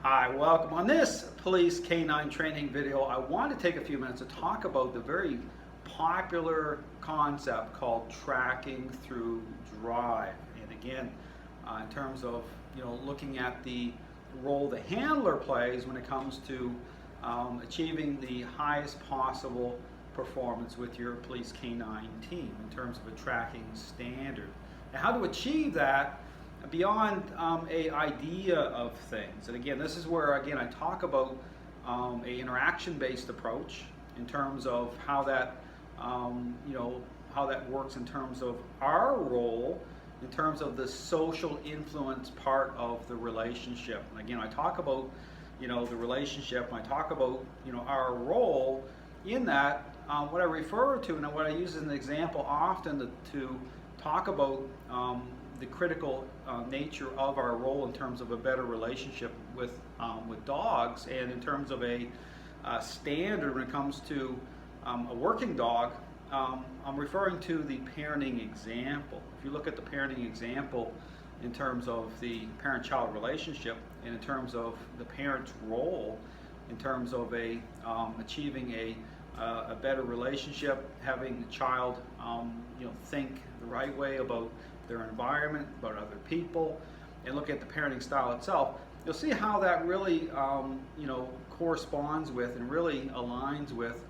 Hi, welcome. On this police canine training video, I want to take a few minutes to talk about the very popular concept called tracking through drive. And again, in terms of looking at the role the handler plays when it comes to achieving the highest possible performance with your police canine team in terms of a tracking standard. And how to achieve that beyond a idea of things. And again, this is where I talk about a interaction-based approach in terms of how that how that works in terms of our role, in terms of the social influence part of the relationship. And again, I talk about the relationship, and I talk about our role in that. What I refer to and what I use as an example often to talk about the critical nature of our role in terms of a better relationship with dogs, and in terms of a standard when it comes to a working dog. I'm referring to the parenting example. If you look at the parenting example in terms of the parent-child relationship, and in terms of the parent's role, in terms of achieving a better relationship, having the child think the right way about their environment, about other people, and look at the parenting style itself, you'll see how that really corresponds with and really aligns with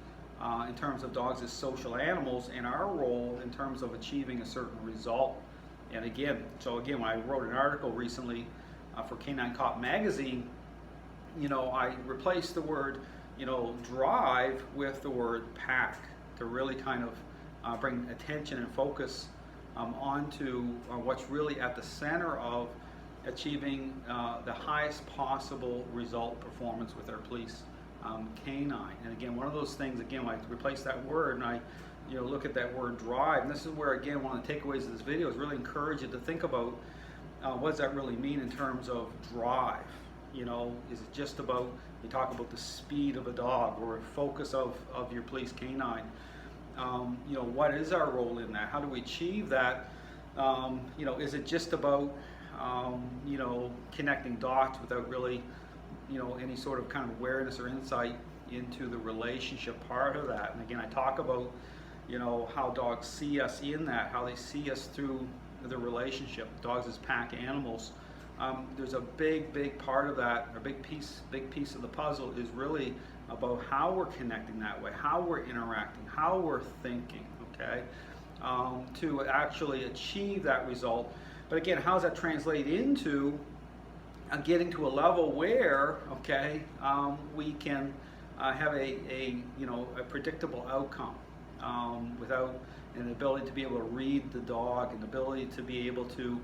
in terms of dogs as social animals and our role in terms of achieving a certain result. And again, when I wrote an article recently for Canine Cop magazine, I replaced the word drive with the word pack to really kind of bring attention and focus onto what's really at the center of achieving the highest possible result performance with our police canine. And again, one of those things, when I replace that word and I look at that word drive, and this is where, again, one of the takeaways of this video is really encourage you to think about what does that really mean in terms of drive. Is it just about, you talk about the speed of a dog or focus of your police canine? What is our role in that? How do we achieve that? Is it just about connecting dots without really any sort of kind of awareness or insight into the relationship part of that? And again, I talk about how dogs see us in that, how they see us through the relationship. Dogs as pack animals. There's a big part of that, a big piece of the puzzle is really about how we're connecting that way, how we're interacting, how we're thinking, okay, to actually achieve that result. But again, how does that translate into getting to a level where, okay, we can have a predictable outcome without an ability to be able to read the dog, an ability to be able to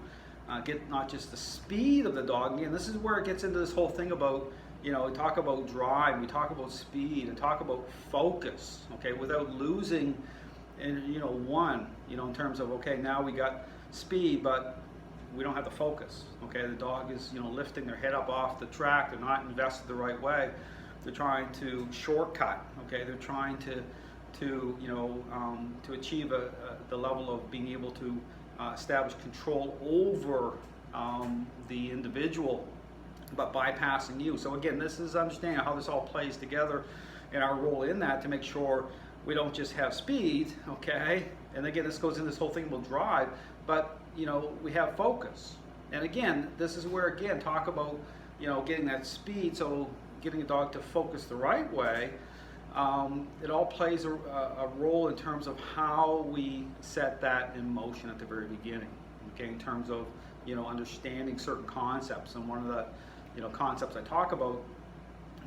get not just the speed of the dog. Again, this is where it gets into this whole thing about, we talk about drive, we talk about speed, and talk about focus, okay, without losing, in terms of, okay, now we got speed, but we don't have the focus, okay? The dog is, lifting their head up off the track, they're not invested the right way, they're trying to shortcut, okay? They're trying to achieve the level of being able to establish control over the individual, but bypassing you. So again, this is understanding how this all plays together and our role in that to make sure we don't just have speed, okay? And again, this goes in this whole thing about drive, but we have focus. And again, this is where, again, talk about getting that speed, so getting a dog to focus the right way. It all plays a role in terms of how we set that in motion at the very beginning, okay, in terms of understanding certain concepts. And one of the concepts I talk about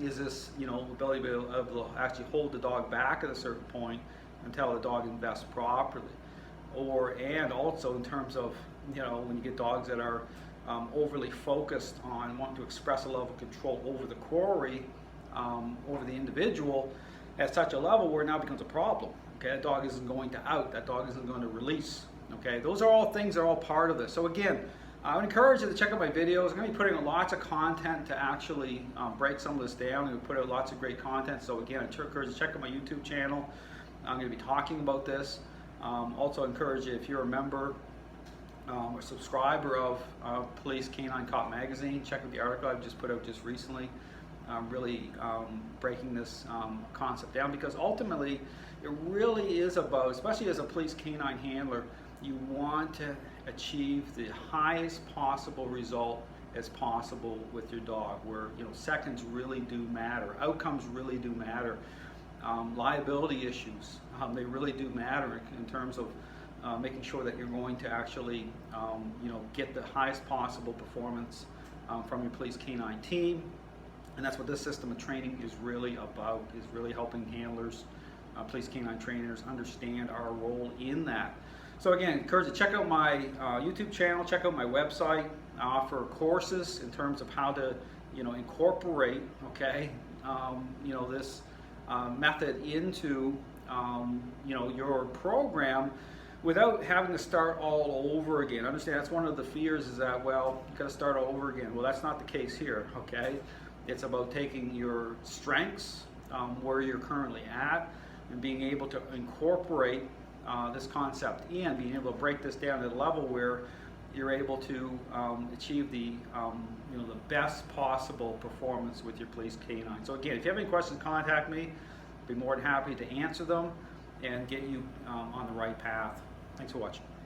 is this ability to be able to actually hold the dog back at a certain point until the dog invests properly, and also in terms of when you get dogs that are overly focused on wanting to express a level of control over the quarry, over the individual, at such a level where it now becomes a problem. Okay, that dog isn't going to out, that dog isn't going to release. Okay, those are all things that are all part of this. So again, I would encourage you to check out my videos. I'm going to be putting out lots of content to actually break some of this down. I'm going to put out lots of great content. So again, I encourage you to check out my YouTube channel. I'm going to be talking about this. Also encourage you, if you're a member a subscriber of Police Canine Cop magazine, check out the article I've just put out just recently, really breaking this concept down, because ultimately it really is about, especially as a police canine handler, you want to achieve the highest possible result as possible with your dog, where seconds really do matter, outcomes really do matter, liability issues, they really do matter in terms of making sure that you're going to actually get the highest possible performance from your police canine team. And that's what this system of training is really about, is really helping handlers, police canine trainers understand our role in that. So again, encourage you to check out my YouTube channel, check out my website. I offer courses in terms of how to incorporate this method into your program without having to start all over again. Understand, that's one of the fears, is that, well, you got to start all over again. Well, that's not the case here, okay? It's about taking your strengths, where you're currently at, and being able to incorporate this concept in, being able to break this down to the level where you're able to achieve the the best possible performance with your police canine. So again, if you have any questions, contact me. I'll be more than happy to answer them and get you on the right path. Thanks for watching.